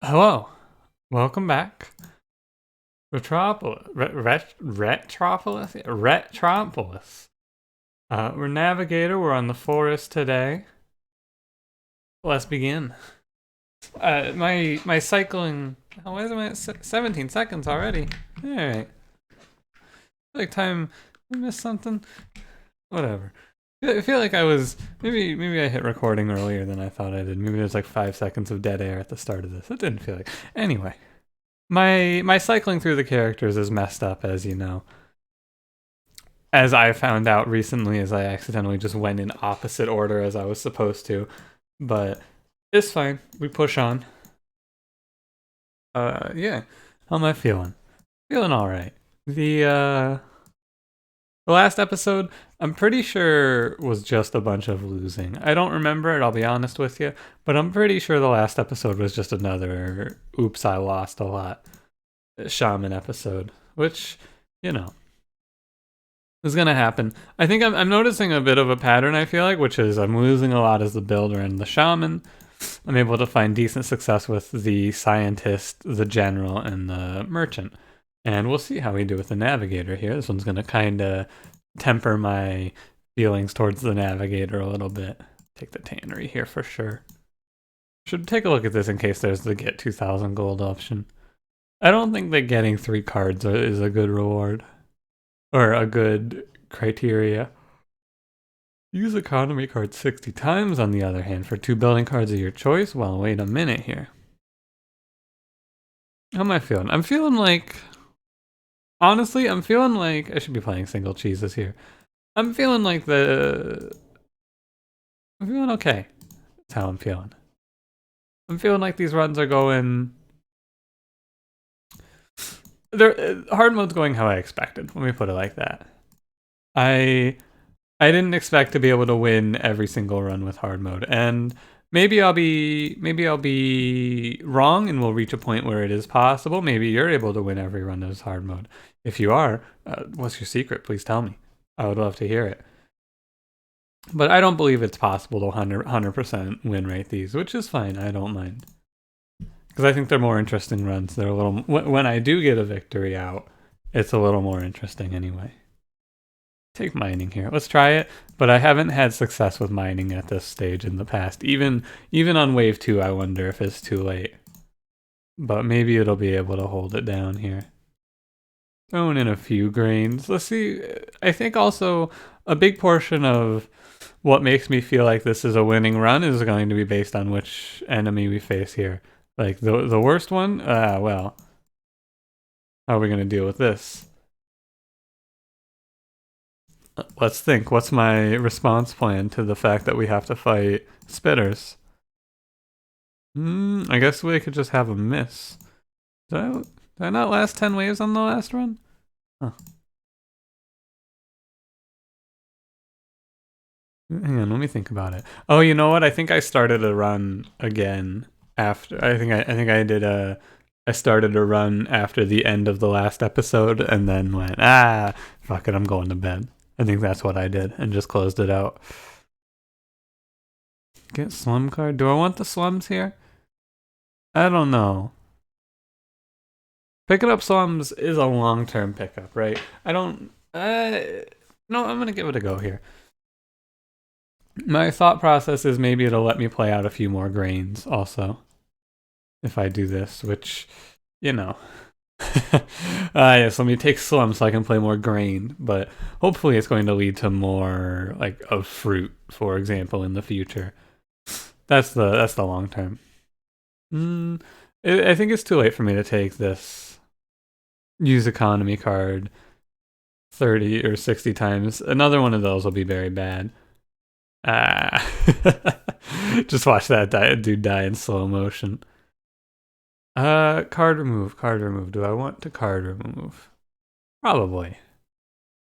Hello, welcome back. Retropolis. We're Navigator. We're on the forest today. Let's begin. My cycling. How is my 17 seconds already? All right. Like time. I missed something. Whatever. I feel like I was maybe I hit recording earlier than I thought I did. Maybe there's like 5 seconds of dead air at the start of this. It didn't feel like. Anyway. My cycling through the characters is messed up, as you know. As I found out recently, as I accidentally just went in opposite order as I was supposed to. But it's fine. We push on. Yeah. How am I feeling? Feeling alright. The last episode, I'm pretty sure was just a bunch of losing. I don't remember it, I'll be honest with you, but I'm pretty sure the last episode was just another oops, I lost a lot shaman episode, which, you know, is gonna happen. I think I'm noticing a bit of a pattern, I feel like, which is I'm losing a lot as the builder and the shaman. I'm able to find decent success with the scientist, the general, and the merchant. And we'll see how we do with the navigator here. This one's gonna kind of temper my feelings towards the navigator a little bit. Take the tannery here for sure. Should take a look at this in case there's the get 2,000 gold option. I don't think that getting 3 cards is a good reward. Or a good criteria. Use economy cards 60 times, on the other hand, for 2 building cards of your choice. Well, wait a minute here. How am I feeling? I'm feeling like... Honestly, I'm feeling like... I should be playing single cheeses here. I'm feeling like I'm feeling okay. That's how I'm feeling. I'm feeling like these runs are going... hard mode's going how I expected. Let me put it like that. I didn't expect to be able to win every single run with hard mode, and maybe I'll be wrong, and we'll reach a point where it is possible. Maybe you're able to win every run as hard mode. If you are, what's your secret? Please tell me. I would love to hear it. But I don't believe it's possible to 100% win rate these, which is fine. I don't mind. Because I think they're more interesting runs. They're a little... When I do get a victory out, it's a little more interesting anyway. Take mining here. Let's try it. But I haven't had success with mining at this stage in the past. Even on wave 2, I wonder if it's too late. But maybe it'll be able to hold it down here. Throwing in a few grains. Let's see. I think also a big portion of what makes me feel like this is a winning run is going to be based on which enemy we face here. Like the worst one? Well, how are we going to deal with this? Let's think. What's my response plan to the fact that we have to fight spitters? I guess we could just have a miss. Did I not last 10 waves on the last run? Huh. Hang on, let me think about it. Oh, you know what? I think I started a run again after. I think I did I started a run after the end of the last episode and then went, fuck it, I'm going to bed. I think that's what I did and just closed it out. Get slum card. Do I want the slums here? I don't know. Picking up slums is a long-term pickup, right? I don't... no, I'm going to give it a go here. My thought process is maybe it'll let me play out a few more grains also. If I do this, which, you know... yes, let me take slum so I can play more grain, but hopefully it's going to lead to more, like, of fruit, for example, in the future. That's the long term. I think it's too late for me to take this use economy card 30 or 60 times. Another one of those will be very bad. Just watch that dude die in slow motion. Card remove. Do I want to card remove? Probably.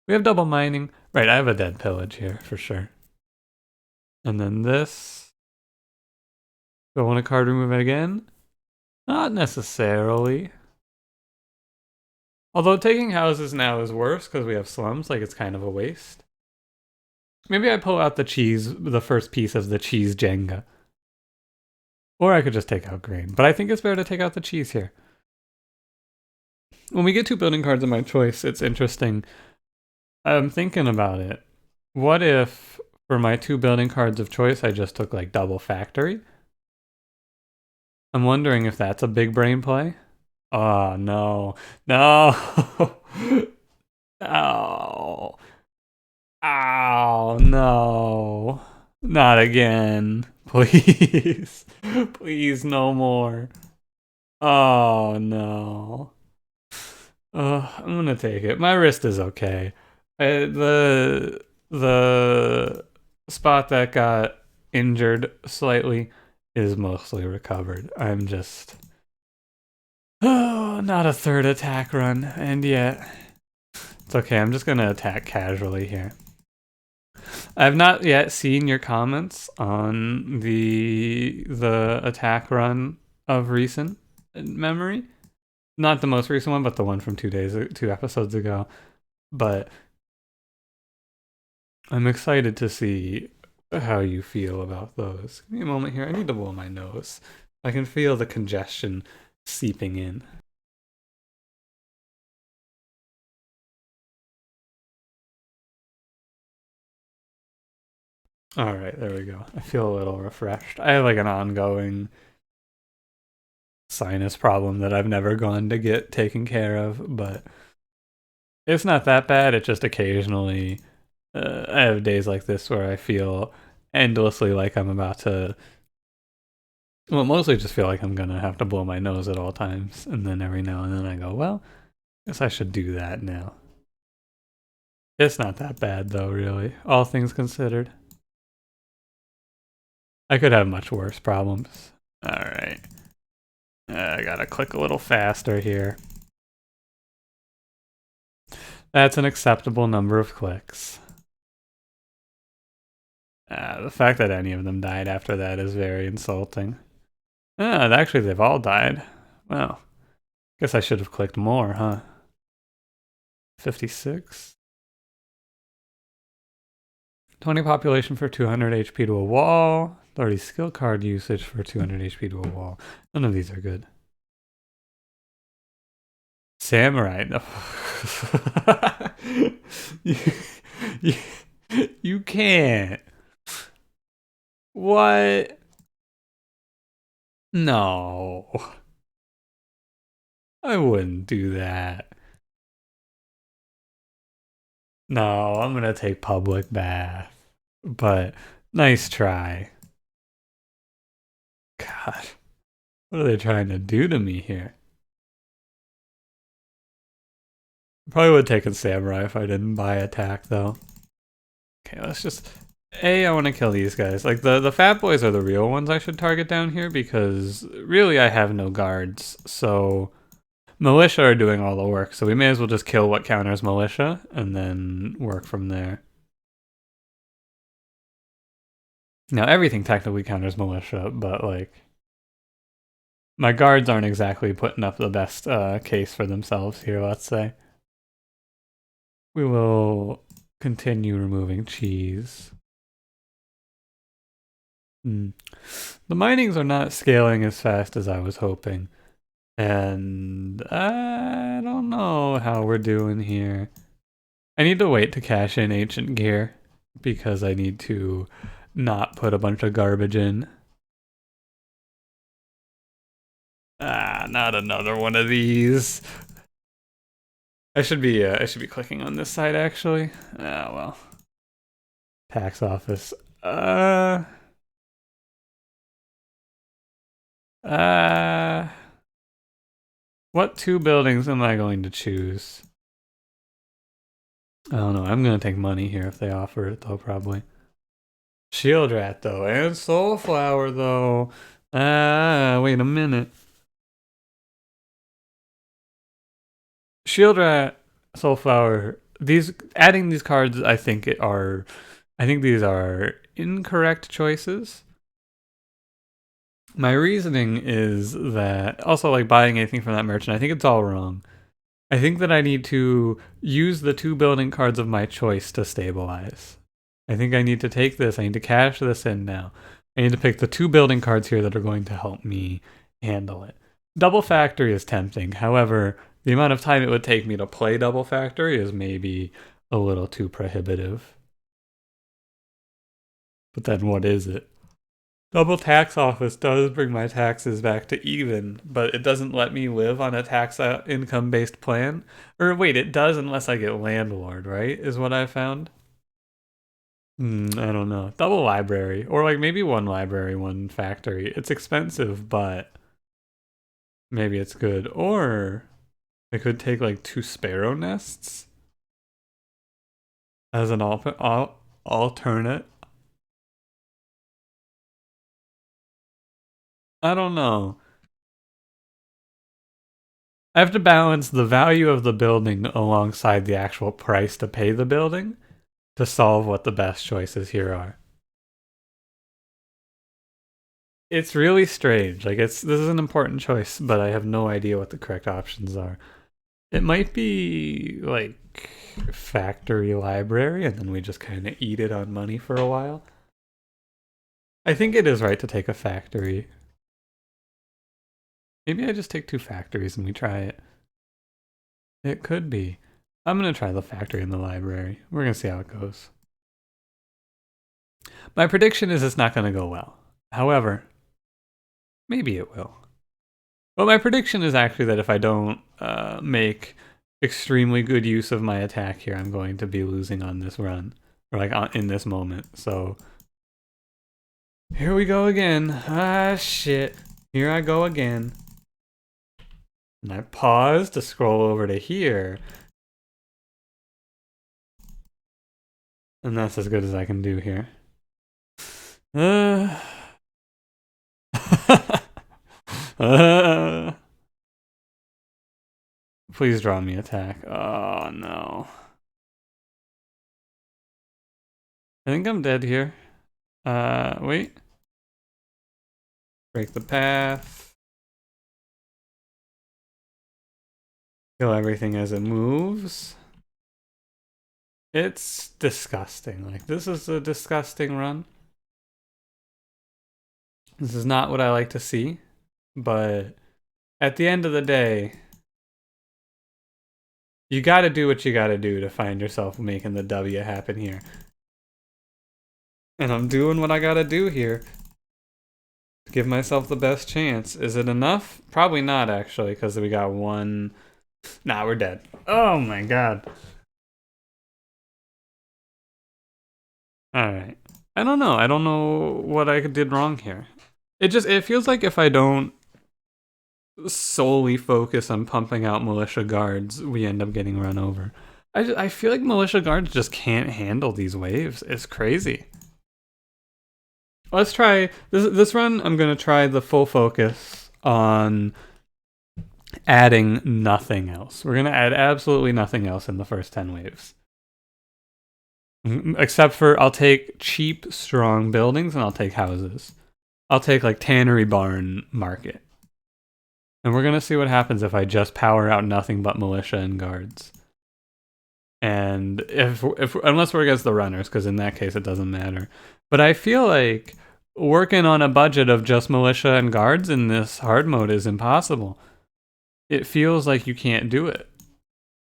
We have double mining. Right, I have a dead pillage here for sure. And then this. Do I want to card remove it again? Not necessarily. Although taking houses now is worse because we have slums, like it's kind of a waste. Maybe I pull out the first piece of the cheese Jenga. Or I could just take out grain. But I think it's better to take out the cheese here. When we get 2 building cards of my choice, it's interesting. I'm thinking about it. What if for my 2 building cards of choice, I just took like double factory? I'm wondering if that's a big brain play. Oh, no. No. Ow. Ow, no. Not again. Please. Please, no more. Oh, no. I'm gonna take it. My wrist is okay. The spot that got injured slightly is mostly recovered. I'm just not a third attack run, and yet it's okay. I'm just gonna attack casually here. I've not yet seen your comments on the attack run of recent memory. Not the most recent one, but the one from 2 episodes ago. But I'm excited to see how you feel about those. Give me a moment here. I need to blow my nose. I can feel the congestion seeping in. All right, there we go. I feel a little refreshed. I have like an ongoing sinus problem that I've never gone to get taken care of, but it's not that bad. It just occasionally, I have days like this where I feel endlessly like I'm about to, well, mostly just feel like I'm gonna have to blow my nose at all times, and then every now and then I go, well, I guess I should do that now. It's not that bad though, really, all things considered. I could have much worse problems. All right. I gotta click a little faster here. That's an acceptable number of clicks. The fact that any of them died after that is very insulting. Actually, they've all died. Well, guess I should have clicked more, huh? 56? 20 population for 200 HP to a wall. 30 skill card usage for 200 HP to a wall. None of these are good. Samurai. No. you can't. What? No. I wouldn't do that. No, I'm gonna take public bath. But nice try. God. What are they trying to do to me here? Probably would have taken Samurai if I didn't buy attack, though. Okay, let's just... I want to kill these guys. Like, the fat boys are the real ones I should target down here, because really I have no guards, so... Militia are doing all the work, so we may as well just kill what counters militia, and then work from there. Now, everything technically counters militia, but, like... My guards aren't exactly putting up the best case for themselves here, let's say. We will continue removing cheese. The minings are not scaling as fast as I was hoping. And I don't know how we're doing here. I need to wait to cash in ancient gear because I need to not put a bunch of garbage in. Not another one of these. I should be clicking on this side actually. Well. Tax office. What 2 buildings am I going to choose? I don't know. I'm gonna take money here if they offer it though, probably. Shield Rat though, and Soulflower though. Wait a minute. Shield Rat, Soulflower. Adding these cards, I think these are incorrect choices. My reasoning is that also like buying anything from that merchant, I think it's all wrong. I think that I need to use the 2 building cards of my choice to stabilize. I think I need to take this. I need to cash this in now. I need to pick the 2 building cards here that are going to help me handle it. Double factory is tempting. However, the amount of time it would take me to play double factory is maybe a little too prohibitive. But then what is it? Double tax office does bring my taxes back to even, but it doesn't let me live on a tax income based plan. Or wait, it does unless I get landlord, right? Is what I found. I don't know. Double library, or like maybe 1 library, 1 factory. It's expensive, but maybe it's good. Or I could take like 2 sparrow nests as an alternate. I don't know. I have to balance the value of the building alongside the actual price to pay the building to solve what the best choices here are. It's really strange. Like this is an important choice, but I have no idea what the correct options are. It might be like factory library, and then we just kind of eat it on money for a while. I think it is right to take a factory. Maybe I just take 2 factories and we try it. It could be. I'm gonna try the factory and the library. We're gonna see how it goes. My prediction is it's not gonna go well. However, maybe it will. But my prediction is actually that if I don't make extremely good use of my attack here, I'm going to be losing on this run. Or like in this moment. So here we go again. Ah, shit. Here I go again. And I pause to scroll over to here. And that's as good as I can do here. Please draw me attack. Oh, no. I think I'm dead here. Wait. Break the path. Kill everything as it moves. It's disgusting. Like, this is a disgusting run. This is not what I like to see. But at the end of the day, you gotta do what you gotta do to find yourself making the W happen here. And I'm doing what I gotta do here to give myself the best chance. Is it enough? Probably not, actually, because we got 1... Nah, we're dead. Oh my god. Alright. I don't know. I don't know what I did wrong here. It feels like if I don't solely focus on pumping out militia guards, we end up getting run over. I feel like militia guards just can't handle these waves. It's crazy. Let's try this run. I'm gonna try the full focus on adding nothing else. We're gonna add absolutely nothing else in the first 10 waves. Except for I'll take cheap, strong buildings and I'll take houses. I'll take like Tannery Barn Market. And we're gonna see what happens if I just power out nothing but militia and guards. And if unless we're against the runners, because in that case it doesn't matter. But I feel like working on a budget of just militia and guards in this hard mode is impossible. It feels like you can't do it.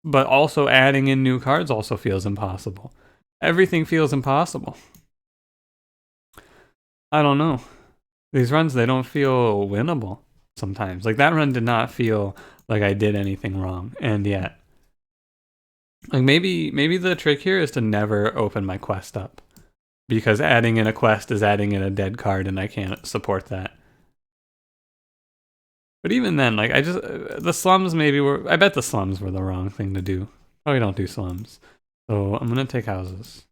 But also adding in new cards also feels impossible. Everything feels impossible. I don't know. These runs, they don't feel winnable sometimes. Like that run did not feel like I did anything wrong. And yet, like maybe the trick here is to never open my quest up. Because adding in a quest is adding in a dead card and I can't support that. But even then, like the slums maybe were, I bet the slums were the wrong thing to do. Probably don't do slums. So I'm gonna take houses.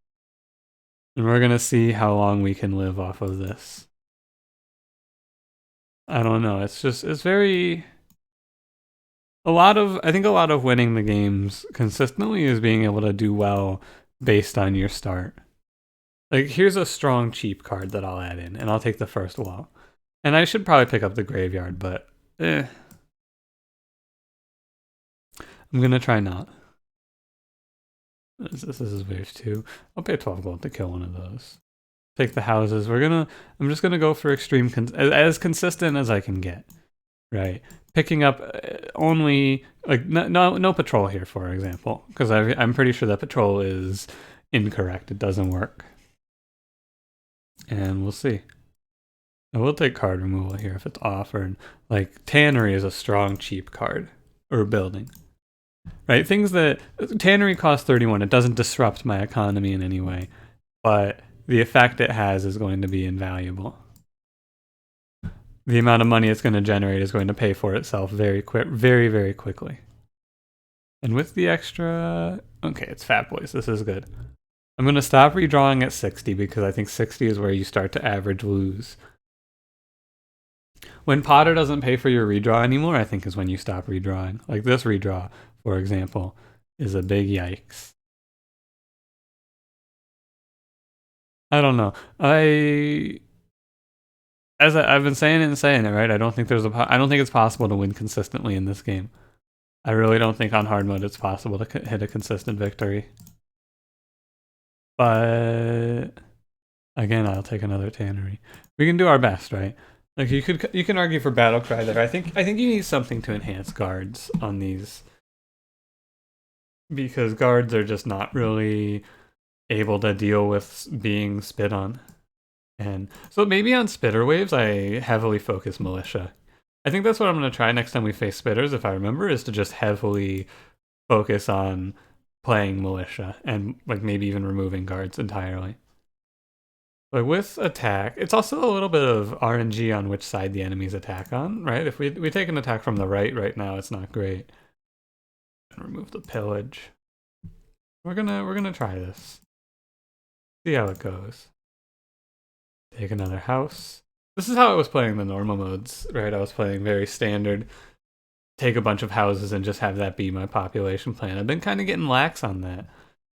And we're gonna see how long we can live off of this. I don't know, it's very... I think a lot of winning the games consistently is being able to do well based on your start. Like, here's a strong, cheap card that I'll add in, and I'll take the first wall. And I should probably pick up the graveyard, but I'm gonna try not. This is wave 2. I'll pay 12 gold to kill one of those. take the houses. I'm just gonna go for extreme, as consistent as I can get, right? Picking up only, like, no patrol here, for example, because I'm pretty sure that patrol is incorrect. It doesn't work. And we'll see. I will take card removal here if it's offered. Like, tannery is a strong, cheap card. Or building. Right? Things that... Tannery costs 31. It doesn't disrupt my economy in any way. But the effect it has is going to be invaluable. The amount of money it's going to generate is going to pay for itself very quickly. And with the extra... Okay, it's Fat Boys. This is good. I'm going to stop redrawing at 60 because I think 60 is where you start to average lose. When Potter doesn't pay for your redraw anymore, I think is when you stop redrawing. Like this redraw, for example, is a big yikes. I don't know. I've been saying it, right? I don't think it's possible to win consistently in this game. I really don't think on hard mode it's possible to hit a consistent victory. But again, I'll take another tannery. We can do our best, right? Like you can argue for battle cry there. I think you need something to enhance guards on these, because guards are just not really able to deal with being spit on. And so maybe on spitter waves I heavily focus militia. I think that's what I'm going to try next time we face spitters, if I remember, is to just heavily focus on playing militia and like maybe even removing guards entirely. Like with attack, it's also a little bit of RNG on which side the enemies attack on, right? If we take an attack from the right now, it's not great. And remove the pillage. We're gonna try this. See how it goes. Take another house. This is how I was playing the normal modes, right? I was playing very standard. Take a bunch of houses and just have that be my population plan. I've been kind of getting lax on that.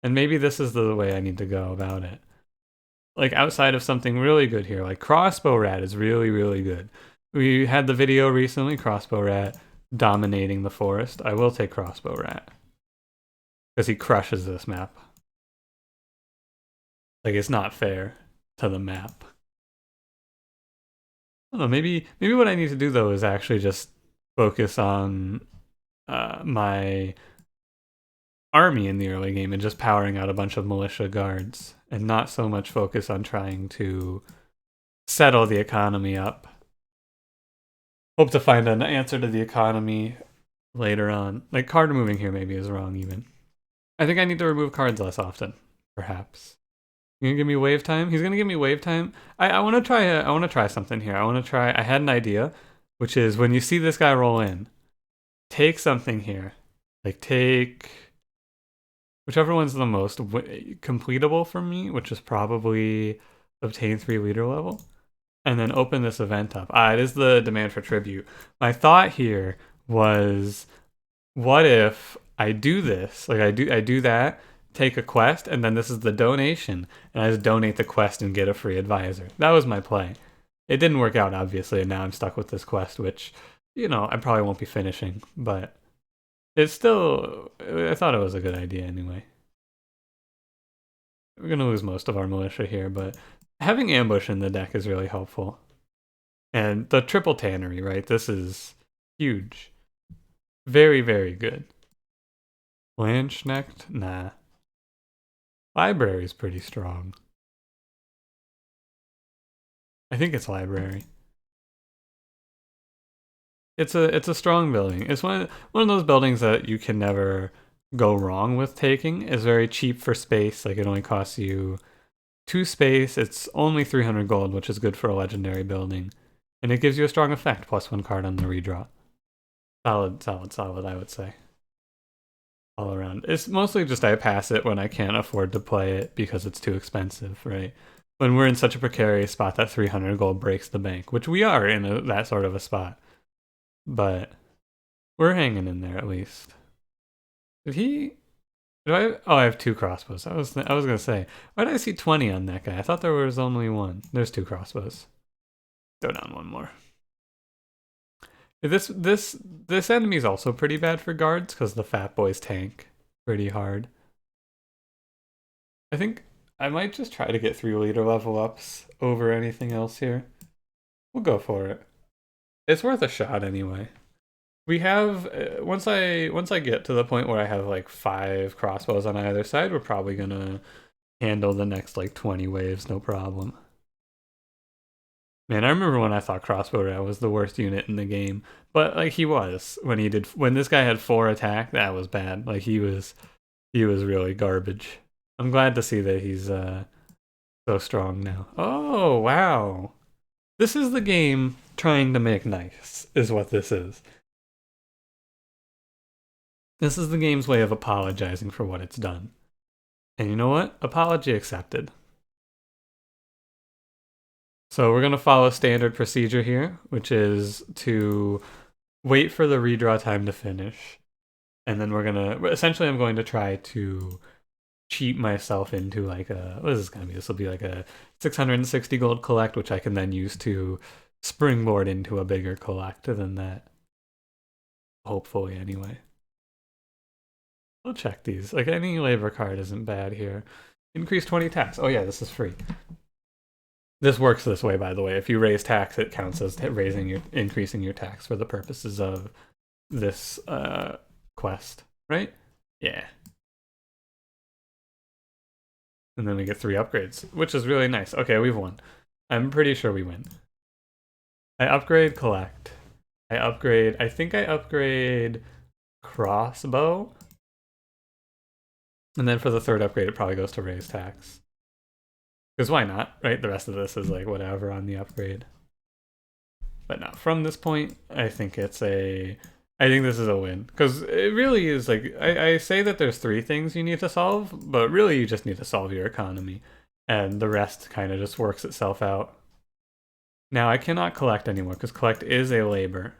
And maybe this is the way I need to go about it. Like outside of something really good here, like Crossbow Rat is really good. We had the video recently, Crossbow Rat dominating the forest. I will take Crossbow Rat because he crushes this map. Like it's not fair to the map. I don't know, maybe what I need to do though is actually just focus on my army in the early game and just powering out a bunch of militia guards, and not so much focus on trying to settle the economy up. Hope to find an answer to the economy later on. Like card removing here maybe is wrong even. I think I need to remove cards less often, perhaps. You gonna give me wave time? He's gonna give me wave time. I want to try something here. I had an idea, which is when you see this guy roll in, take something here. Like take whichever one's the most completable for me, which is probably obtain 3 leader level, and then open this event up. It is the demand for tribute. My thought here was, what if I do this? Like I do that, take a quest, and then this is the donation, and I just donate the quest and get a free advisor. That was my play. It didn't work out, obviously, and now I'm stuck with this quest, which, you know, I probably won't be finishing, but it's still, I thought it was a good idea anyway. We're going to lose most of our militia here, but having ambush in the deck is really helpful. And the triple tannery, right? This is huge. Very good. Landsknecht? Nah. Library's pretty strong. I think it's library. It's a strong building. It's one of those buildings that you can never go wrong with taking. It's very cheap for space. Like it only costs you 2 space. It's only 300 gold, which is good for a legendary building. And it gives you a strong effect, +1 card on the redraw. Solid, I would say. All around. It's mostly just I pass it when I can't afford to play it because it's too expensive, right? When we're in such a precarious spot that 300 gold breaks the bank, which we are in that sort of a spot. But we're hanging in there at least. I have 2 crossbows. I was gonna say, why did I see 20 on that guy? I thought there was only 1. There's 2 crossbows. Go down 1 more. This enemy is also pretty bad for guards because the fat boys tank pretty hard. I think I might just try to get 3 leader level ups over anything else here. We'll go for it. It's worth a shot anyway. We have once I get to the point where I have like 5 crossbows on either side, we're probably gonna handle the next like 20 waves, no problem. Man, I remember when I thought Crossbow Rat was the worst unit in the game, but like he was when this guy had 4 attack, that was bad. Like he was really garbage. I'm glad to see that he's so strong now. Oh wow, this is the game trying to make nice, is what this is. This is the game's way of apologizing for what it's done. And you know what? Apology accepted. So we're going to follow standard procedure here, which is to wait for the redraw time to finish. And then we're going to, essentially I'm going to try to cheat myself into like a, what is this going to be? This will be like a 660 gold collect, which I can then use to springboard into a bigger collect than that. Hopefully anyway. We'll check these. Like any labor card isn't bad here. Increase 20 tax. Oh yeah, this is free. This works this way, by the way. If you raise tax, it counts as increasing your tax for the purposes of this quest, right? Yeah. And then we get 3 upgrades, which is really nice. Okay, we've won. I'm pretty sure we win. I upgrade collect. I think I upgrade crossbow. And then for the 3rd upgrade, it probably goes to raise tax. Because why not, right? The rest of this is like whatever on the upgrade. But now from this point, I think this is a win. Because it really is like, I say that there's 3 things you need to solve, but really you just need to solve your economy. And the rest kind of just works itself out. Now I cannot collect anymore, because collect is a labor.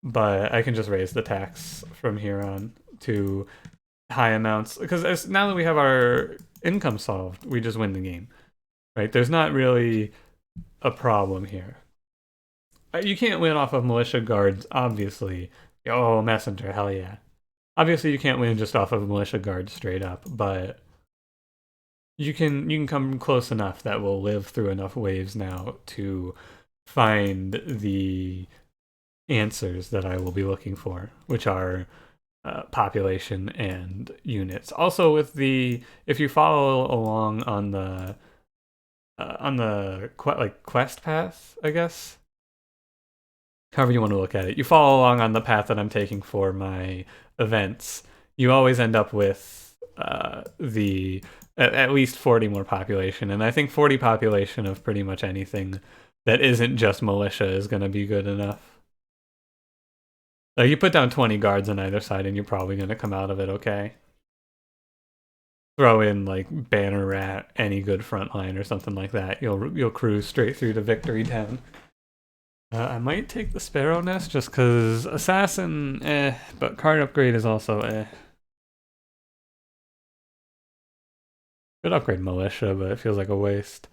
But I can just raise the tax from here on to high amounts. Because now that we have our income solved, we just win the game, right? There's not really a problem here. You can't win off of militia guards, obviously. Oh, messenger, hell yeah. Obviously, you can't win just off of militia guards straight up, but you can come close enough that we'll live through enough waves now to find the answers that I will be looking for, which are population and units. Also, with if you follow along on the quest path, I guess, however you want to look at it, you follow along on the path that I'm taking for my events, you always end up with at least 40 more population, and I think 40 population of pretty much anything that isn't just militia is going to be good enough. Like you put down 20 guards on either side and you're probably going to come out of it okay. Throw in like Banner Rat, any good front line or something like that. You'll cruise straight through to Victory Town. I might take the Sparrow Nest just because Assassin, but card upgrade is also Could upgrade Militia, but it feels like a waste.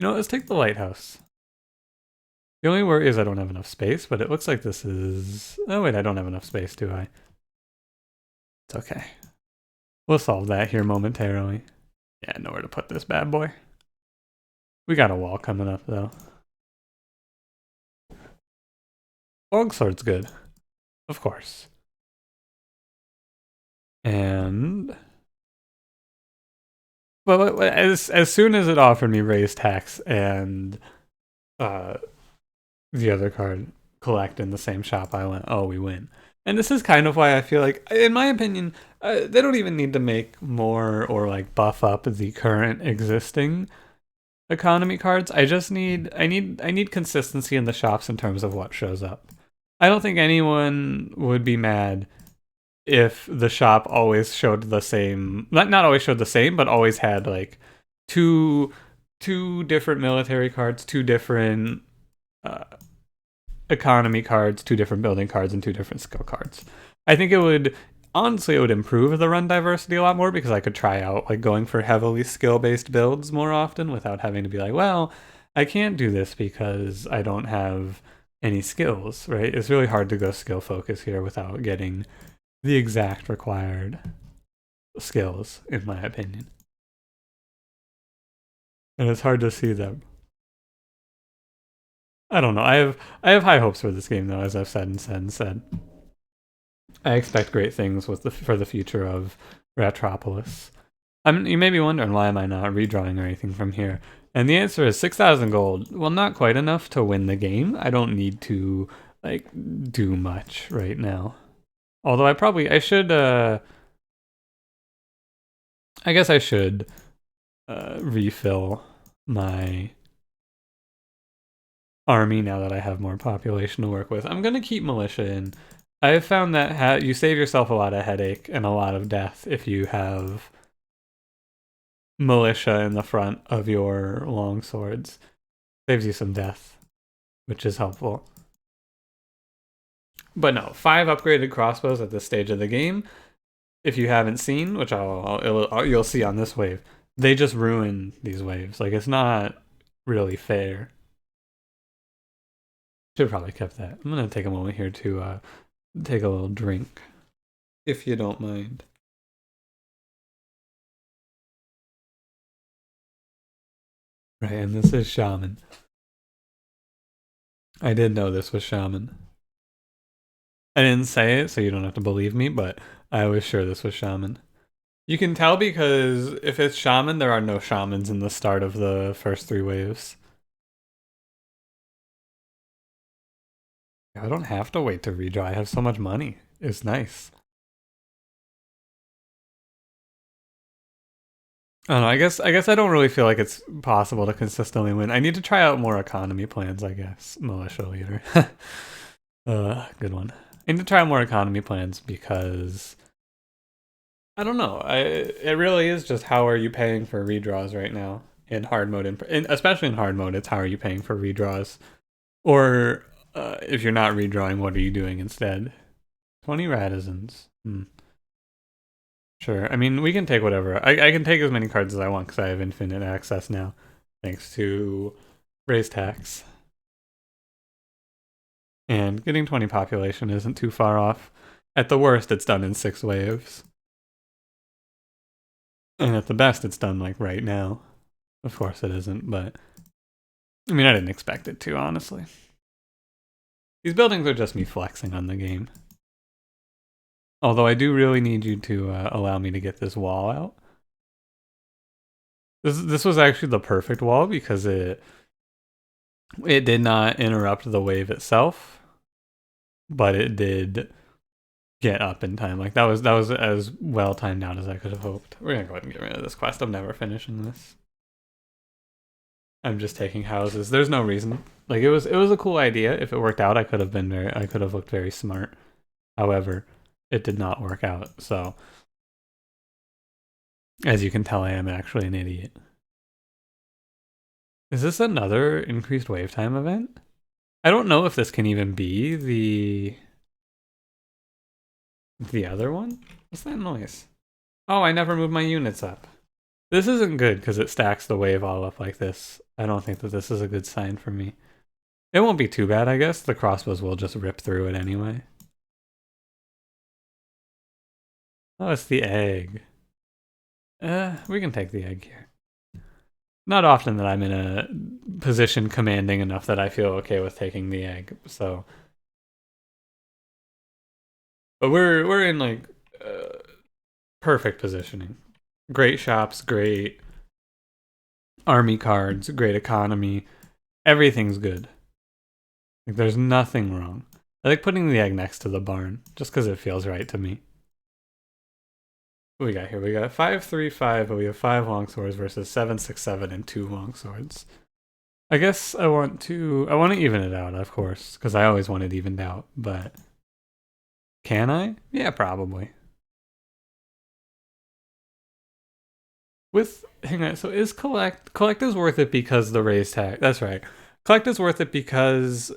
You know, let's take the Lighthouse. The only worry is I don't have enough space, but it looks like this is... Oh wait, I don't have enough space, do I? It's okay. We'll solve that here momentarily. Yeah, nowhere to put this bad boy. We got a wall coming up, though. Longsword's good. Of course. And... But as soon as it offered me raise tax and the other card collect in the same shop, I went, oh, we win. And this is kind of why I feel like, in my opinion, they don't even need to make more or like buff up the current existing economy cards. I need consistency in the shops in terms of what shows up. I don't think anyone would be mad if the shop always showed the same, not always showed the same, but always had like two different military cards, 2 different economy cards, 2 different building cards, and 2 different skill cards. I think it would improve the run diversity a lot more because I could try out like going for heavily skill-based builds more often without having to be like, well, I can't do this because I don't have any skills, right? It's really hard to go skill focus here without getting the exact required skills, in my opinion. And it's hard to see them. I don't know. I have high hopes for this game though, as I've said and said and said. I expect great things for the future of Ratropolis. You may be wondering why am I not redrawing or anything from here, and the answer is 6,000 gold. Well, not quite enough to win the game. I don't need to like do much right now. Although I should. I guess I should refill my army now that I have more population to work with. I'm gonna keep militia in. I have found that you save yourself a lot of headache and a lot of death if you have militia in the front of your long swords. Saves you some death, which is helpful. But no, 5 upgraded crossbows at this stage of the game. If you haven't seen, which you'll see on this wave, they just ruin these waves. Like, it's not really fair. Should have probably kept that. I'm gonna take a moment here to take a little drink, if you don't mind. Right, and this is Shaman. I did know this was Shaman. I didn't say it, so you don't have to believe me, but I was sure this was Shaman. You can tell because if it's Shaman, there are no Shamans in the start of the first 3 waves. I don't have to wait to redraw. I have so much money. It's nice. I don't know. I guess I don't really feel like it's possible to consistently win. I need to try out more economy plans, I guess. Militia leader. Good one. I need to try out more economy plans because I don't know. It really is just how are you paying for redraws right now in hard mode, especially in hard mode. It's how are you paying for redraws, or if you're not redrawing, what are you doing instead? 20 radizens. Sure. I mean, we can take whatever. I can take as many cards as I want because I have infinite access now, thanks to raise tax. And getting 20 population isn't too far off. At the worst, it's done in 6 waves. And at the best, it's done like right now. Of course it isn't, but I mean, I didn't expect it to, honestly. These buildings are just me flexing on the game. Although I do really need you to allow me to get this wall out. This was actually the perfect wall because it did not interrupt the wave itself, but it did get up in time. Like that was as well timed out as I could have hoped. We're gonna go ahead and get rid of this quest. I'm never finishing this. I'm just taking houses. There's no reason. Like it was a cool idea. If it worked out, I could have looked very smart. However, it did not work out. So as you can tell, I am actually an idiot. Is this another increased wave time event? I don't know if this can even be the other one. What's that noise? Oh, I never moved my units up. This isn't good because it stacks the wave all up like this. I don't think that this is a good sign for me. It won't be too bad, I guess. The crossbows will just rip through it anyway. Oh, it's the egg. We can take the egg here. Not often that I'm in a position commanding enough that I feel okay with taking the egg, so. But we're in like perfect positioning. Great shops, great army cards, great economy. Everything's good. Like there's nothing wrong. I like putting the egg next to the barn just because it feels right to me. What we got here? We got 5-3-5, but we have 5 longswords versus 7-6-7 and 2 longswords. I guess I want to even it out, of course, because I always want it evened out, but can I? Yeah, probably. Hang on, so is collect is worth it because the raise tax? That's right. Collect is worth it because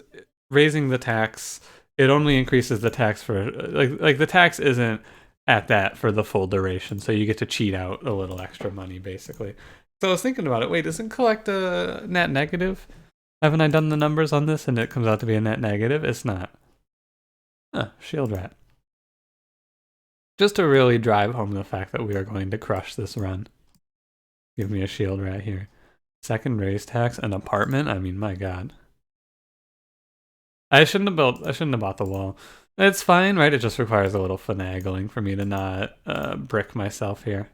raising the tax, it only increases the tax for like the tax isn't at that for the full duration, so you get to cheat out a little extra money basically. So I was thinking about it. Wait, isn't collect a net negative? Haven't I done the numbers on this and it comes out to be a net negative? It's not. Huh, shield rat. Just to really drive home the fact that we are going to crush this run. Give me a shield right here. Second raise tax, an apartment? I mean, my god. I shouldn't have bought the wall. It's fine, right? It just requires a little finagling for me to not brick myself here.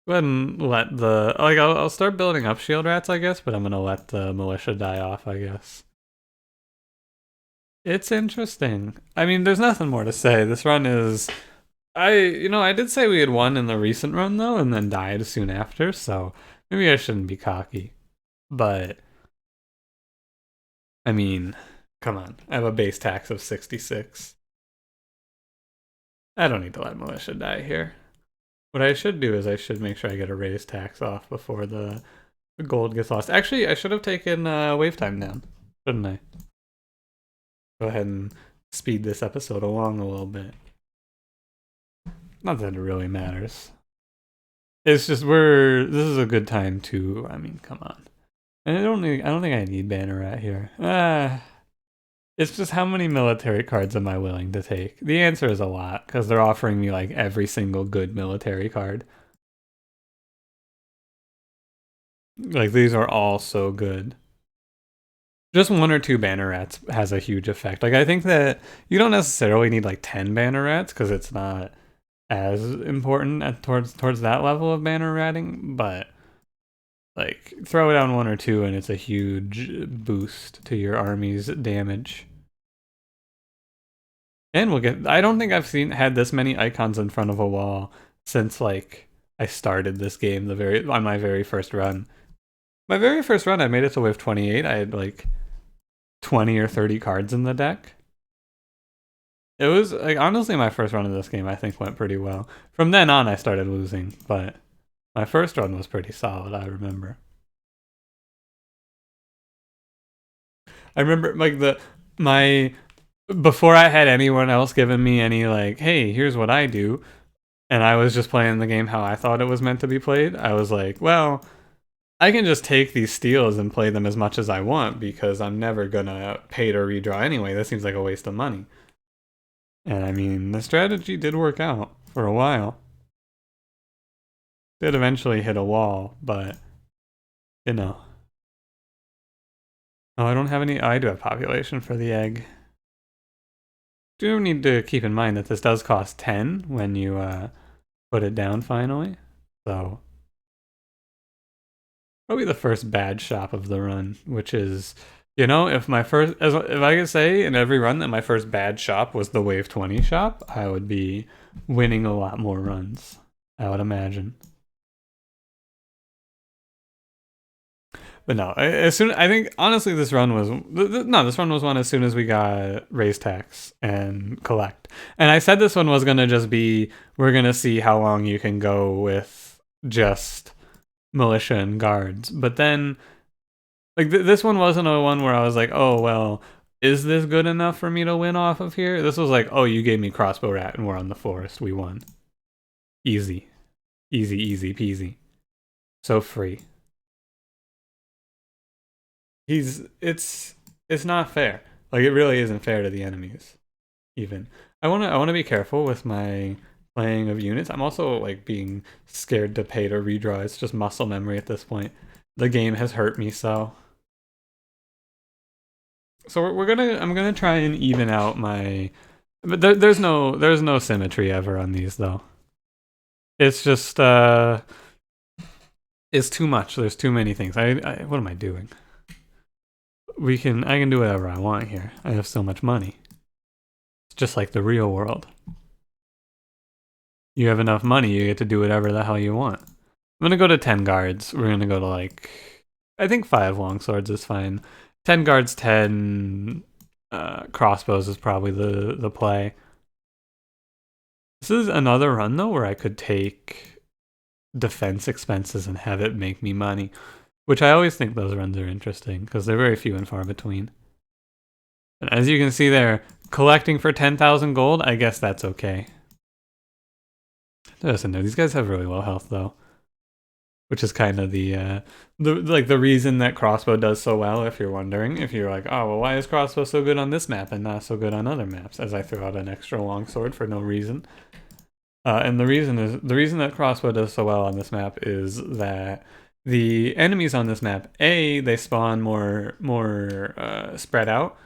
Go ahead and let the... Like, I'll start building up shield rats, I guess, but I'm gonna let the militia die off, I guess. It's interesting. I mean, there's nothing more to say. This run is... I did say we had won in the recent run, though, and then died soon after, so maybe I shouldn't be cocky. But... I mean, come on. I have a base tax of 66. I don't need to let militia die here. What I should do is I should make sure I get a raise tax off before the gold gets lost. Actually, I should have taken wave time down, shouldn't I? Go ahead and speed this episode along a little bit. Not that it really matters. It's just this is a good time to, I mean, come on. And I don't think I need banner rat here. It's just how many military cards am I willing to take? The answer is a lot, because they're offering me like every single good military card. Like, these are all so good. Just 1 or 2 banner rats has a huge effect. Like, I think that you don't necessarily need like 10 banner rats, because it's not as important towards that level of banner ratting, but like, throw down 1 or 2 and it's a huge boost to your army's damage. And we'll get... I don't think I've had this many icons in front of a wall since, like, I started this game on my very first run. My very first run, I made it to wave 28. I had, like, 20 or 30 cards in the deck. It was, like, honestly, my first run of this game, I think, went pretty well. From then on, I started losing, but my first run was pretty solid, I remember. I remember, like, before I had anyone else giving me any, like, hey, here's what I do, and I was just playing the game how I thought it was meant to be played, I was like, well, I can just take these steals and play them as much as I want, because I'm never gonna pay to redraw anyway. That seems like a waste of money. And I mean, the strategy did work out for a while. Did eventually hit a wall, but, you know. Oh, I don't have any... I do have population for the egg. Do need to keep in mind that this does cost 10 when you put it down finally. So probably the first bad shop of the run, which is, if I could say in every run that my first bad shop was the wave 20 shop, I would be winning a lot more runs, I would imagine. But no, I think honestly this run was won as soon as we got raise tax and collect. And I said this one was gonna just be, we're gonna see how long you can go with just militia and guards. But then, like, this one wasn't a one where I was like, oh well, is this good enough for me to win off of here? This was like, oh, you gave me crossbow rat and we're on the forest, we won. Easy, easy peasy, so free. It's not fair. Like, it really isn't fair to the enemies, even. I wanna be careful with my playing of units. I'm also, like, being scared to pay to redraw. It's just muscle memory at this point. The game has hurt me so. So I'm gonna try and even out my... But there's no symmetry ever on these, though. It's just, it's too much. There's too many things. What am I doing? I can do whatever I want here. I have so much money. It's just like the real world. You have enough money, you get to do whatever the hell you want. I'm gonna go to 10 guards. We're gonna go to, like, I think 5 longswords is fine. 10 guards, 10 crossbows is probably the play. This is another run, though, where I could take defense expenses and have it make me money. Which I always think those runs are interesting, because they're very few and far between. And as you can see there, collecting for 10,000 gold, I guess that's okay. Listen, no, these guys have really low health, though. which is kind of the reason that crossbow does so well. If you're wondering, if you're like, oh well, why is crossbow so good on this map and not so good on other maps? As I throw out an extra longsword for no reason. And the reason that crossbow does so well on this map is that the enemies on this map, they spawn more spread out.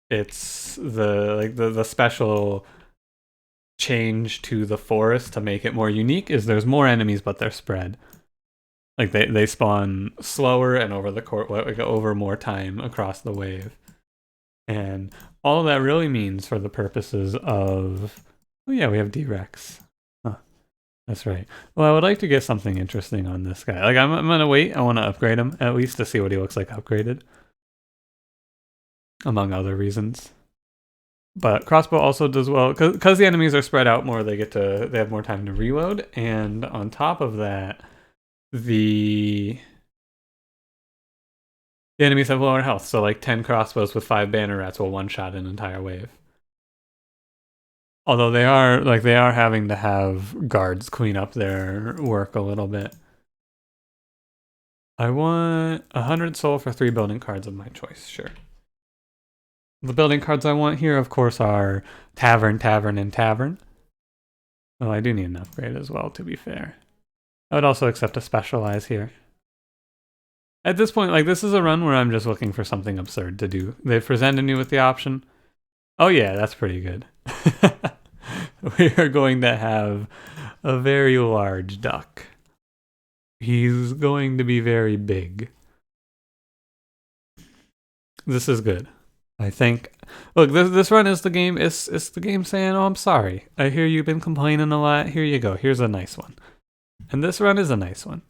It's the special change to the forest to make it more unique is there's more enemies, but they're spread. Like they spawn slower and over more time across the wave. And all that really means for the purposes of, oh yeah, we have D-Rex. That's right. Well, I would like to get something interesting on this guy. Like, I'm gonna wait. I want to upgrade him, at least to see what he looks like upgraded. Among other reasons. But crossbow also does well, because the enemies are spread out more, they have more time to reload, and on top of that, the enemies have lower health, so like 10 crossbows with 5 banner rats will one-shot an entire wave. Although they are having to have guards clean up their work a little bit. I want 100 soul for 3 building cards of my choice, sure. The building cards I want here, of course, are Tavern, Tavern, and Tavern. Well, I do need an upgrade as well, to be fair. I would also accept a Specialize here. At this point, like, this is a run where I'm just looking for something absurd to do. They've presented me with the option. Oh yeah, that's pretty good. We are going to have a very large duck. He's going to be very big. This is good. I think. Look, this run is the game. It's the game saying, "Oh, I'm sorry. I hear you've been complaining a lot. Here you go. Here's a nice one." And this run is a nice one.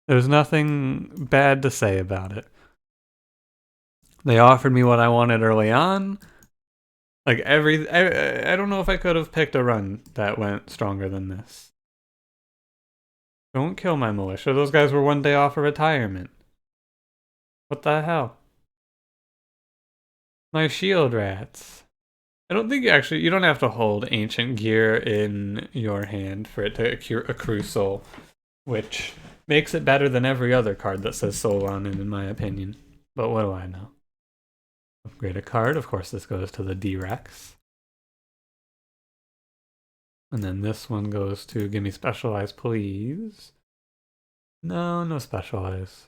There's nothing bad to say about it. They offered me what I wanted early on. Like I don't know if I could have picked a run that went stronger than this. Don't kill my militia. Those guys were 1 day off of retirement. What the hell? My shield rats. I don't think you don't have to hold ancient gear in your hand for it to accrue soul, which makes it better than every other card that says soul on it, in my opinion. But what do I know? Upgrade a card. Of course, this goes to the D-Rex. And then this one goes to give me Specialize, please. No Specialize.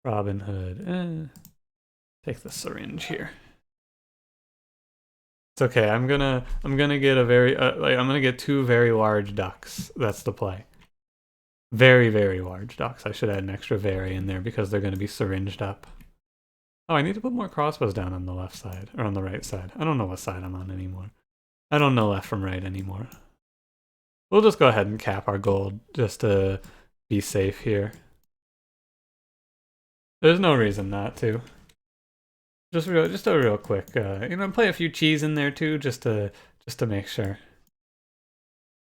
Robin Hood. Take the syringe here. It's okay. I'm gonna get a very I'm gonna get 2 very large ducks. That's the play. Very, very large ducks. I should add an extra very in there because they're gonna be syringed up. Oh, I need to put more crossbows down on the left side, or on the right side. I don't know what side I'm on anymore. I don't know left from right anymore. We'll just go ahead and cap our gold, just to be safe here. There's no reason not to. Just a real quick, play a few cheese in there too, just to make sure.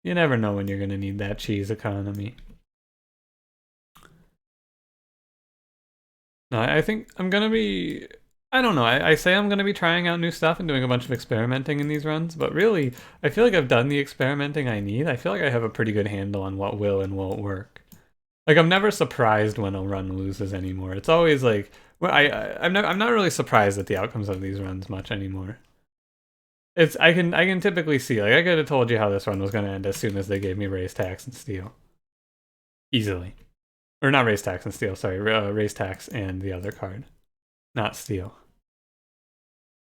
You never know when you're gonna need that cheese economy. No, I think I'm gonna be, I don't know, I say I'm gonna be trying out new stuff and doing a bunch of experimenting in these runs, but really, I feel like I've done the experimenting I need. I feel like I have a pretty good handle on what will and won't work. Like, I'm never surprised when a run loses anymore. It's always like, well, I'm not really surprised at the outcomes of these runs much anymore. I can typically see, like, I could have told you how this run was gonna end as soon as they gave me raise tax and steal. Easily. Or not raise tax and steal, sorry, raise tax and the other card. Not steal.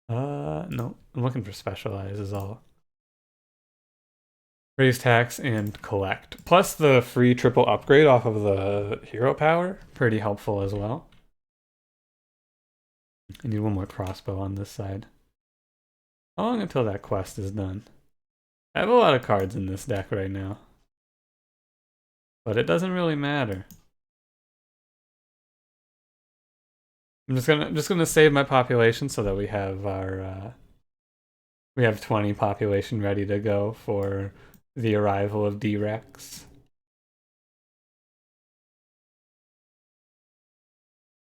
No, I'm looking for Specialize is all. Raise tax and collect. Plus the free triple upgrade off of the hero power. Pretty helpful as well. I need 1 more crossbow on this side. How long until that quest is done? I have a lot of cards in this deck right now. But it doesn't really matter. I'm just gonna save my population so that we have our we have 20 population ready to go for the arrival of D-Rex.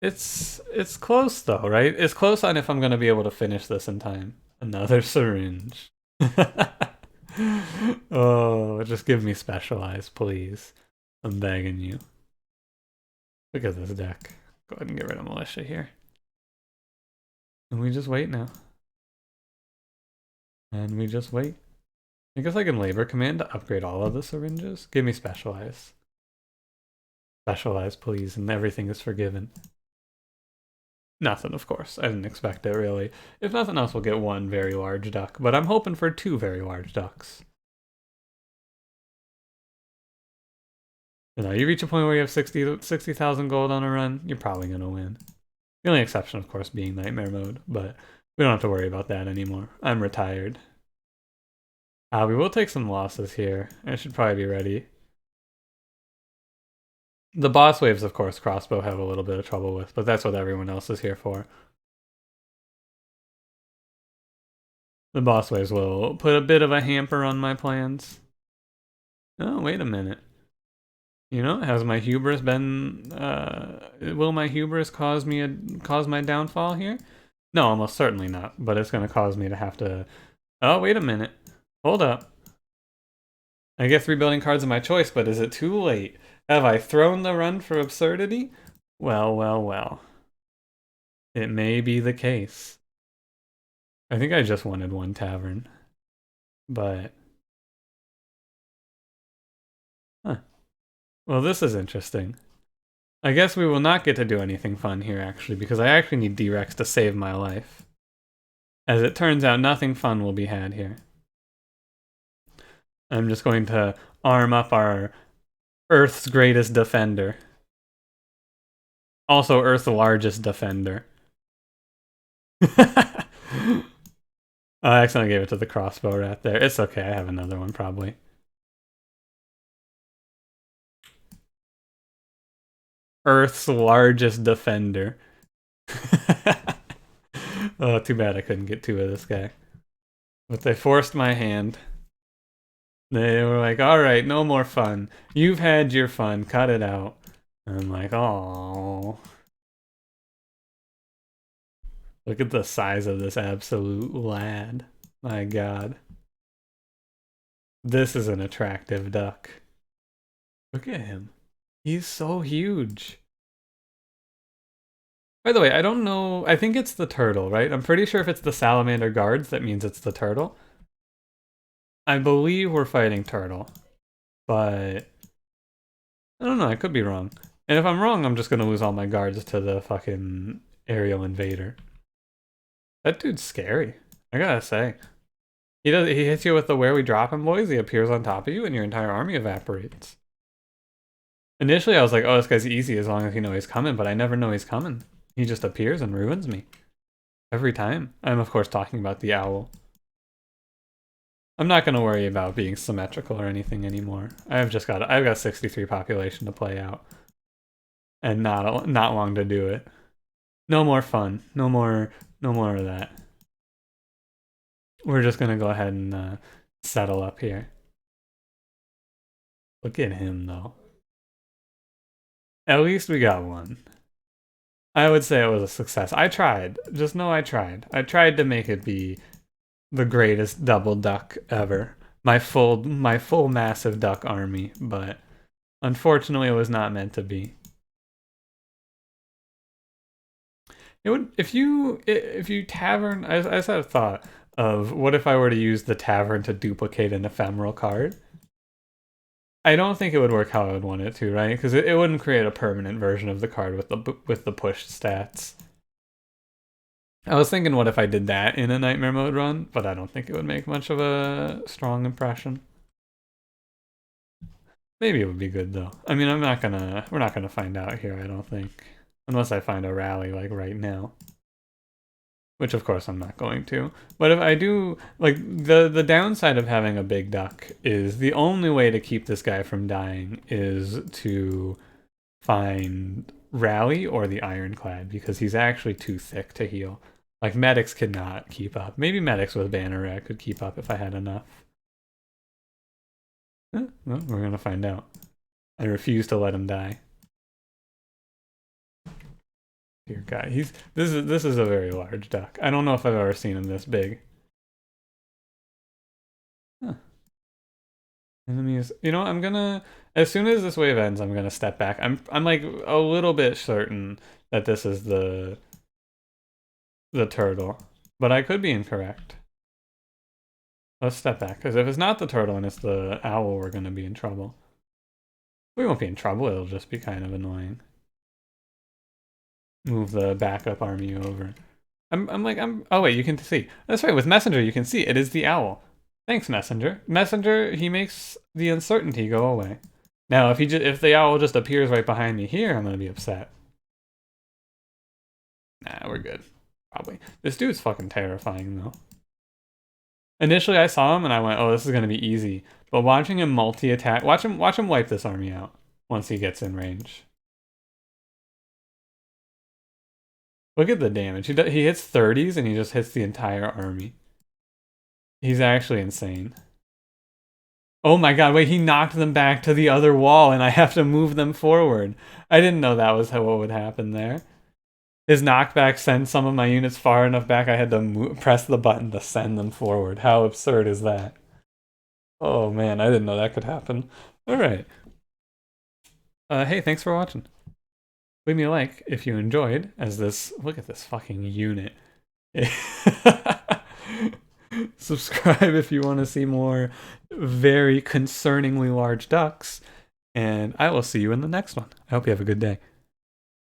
It's close though, right? It's close on if I'm gonna be able to finish this in time. Another syringe. Oh, just give me Specialize, please. I'm begging you. Look at this deck. Go ahead and get rid of Militia here. And we just wait now. And we just wait. I guess I can Labor Command to upgrade all of the syringes. Give me Specialize. Specialize, please, and everything is forgiven. Nothing, of course. I didn't expect it, really. If nothing else, we'll get one very large duck, but I'm hoping for 2 very large ducks. You know, you reach a point where you have 60,000 gold on a run, you're probably going to win. The only exception, of course, being Nightmare Mode, but we don't have to worry about that anymore. I'm retired. We will take some losses here. I should probably be ready. The boss waves, of course, Crossbow have a little bit of trouble with, but that's what everyone else is here for. The boss waves will put a bit of a hamper on my plans. Oh, wait a minute. You know, has my hubris been, will my hubris cause my downfall here? No, almost certainly not, but it's going to cause me to have to, oh, wait a minute. Hold up. I guess rebuilding cards are my choice, but is it too late? Have I thrown the run for absurdity? Well, well, well. It may be the case. I think I just wanted 1 tavern. But... huh. Well, this is interesting. I guess we will not get to do anything fun here, actually, because I actually need D-Rex to save my life. As it turns out, nothing fun will be had here. I'm just going to arm up our Earth's greatest defender. Also Earth's largest defender. I accidentally gave it to the crossbow rat there. It's okay, I have another one probably. Earth's largest defender. Oh, too bad I couldn't get 2 of this guy. But they forced my hand. They were like, alright, no more fun. You've had your fun, cut it out. And I'm like, oh. Look at the size of this absolute lad. My god. This is an attractive duck. Look at him. He's so huge. By the way, I don't know. I think it's the turtle, right? I'm pretty sure if it's the salamander guards, that means it's the turtle. I believe we're fighting turtle. But I don't know. I could be wrong. And if I'm wrong, I'm just going to lose all my guards to the fucking aerial invader. That dude's scary. I gotta say. He hits you with the where we drop him, boys. He appears on top of you and your entire army evaporates. Initially, I was like, oh, this guy's easy as long as you know he's coming, but I never know he's coming. He just appears and ruins me. Every time. I'm, of course, talking about the owl. I'm not going to worry about being symmetrical or anything anymore. I've got 63 population to play out. And not long to do it. No more fun. No more of that. We're just going to go ahead and settle up here. Look at him, though. At least we got 1. I would say it was a success. I tried. Just know I tried. I tried to make it be the greatest double duck ever. My full massive duck army, but unfortunately it was not meant to be. It would if you tavern. I just had a thought of what if I were to use the tavern to duplicate an ephemeral card. I don't think it would work how I would want it to, right? Because it wouldn't create a permanent version of the card with the pushed stats. I was thinking, what if I did that in a Nightmare Mode run? But I don't think it would make much of a strong impression. Maybe it would be good though. I mean, we're not gonna find out here, I don't think. Unless I find a rally like right now. Which of course I'm not going to. But if I do, like, the downside of having a big duck is the only way to keep this guy from dying is to find Rally or the Ironclad, because he's actually too thick to heal. Like, medics cannot keep up. Maybe medics with Banner Rat could keep up if I had enough. Well, we're gonna find out. I refuse to let him die. Dear God, this is a very large duck. I don't know if I've ever seen him this big. Huh. Enemies. You know, I'm gonna, as soon as this wave ends, I'm gonna step back. I'm like a little bit certain that this is the turtle, but I could be incorrect. Let's step back, because if it's not the turtle and it's the owl, we're gonna be in trouble. We won't be in trouble, it'll just be kind of annoying. Move the backup army over. Oh wait, you can see. That's right, with Messenger you can see it is the owl. Thanks, Messenger. Messenger, he makes the uncertainty go away. Now, if the owl just appears right behind me here, I'm gonna be upset. Nah, we're good. Probably. This dude's fucking terrifying though. Initially, I saw him and I went, "Oh, this is gonna be easy." But watching him multi-attack, watch him wipe this army out once he gets in range. Look at the damage. He hits 30s and he just hits the entire army. He's actually insane. Oh my god, wait, he knocked them back to the other wall and I have to move them forward. I didn't know that was what would happen there. His knockback sent some of my units far enough back I had to press the button to send them forward. How absurd is that? Oh man, I didn't know that could happen. Alright. Hey, thanks for watching. Leave me a like if you enjoyed, as this, look at this fucking unit. Subscribe if you want to see more very concerningly large ducks, and I will see you in the next one. I hope you have a good day.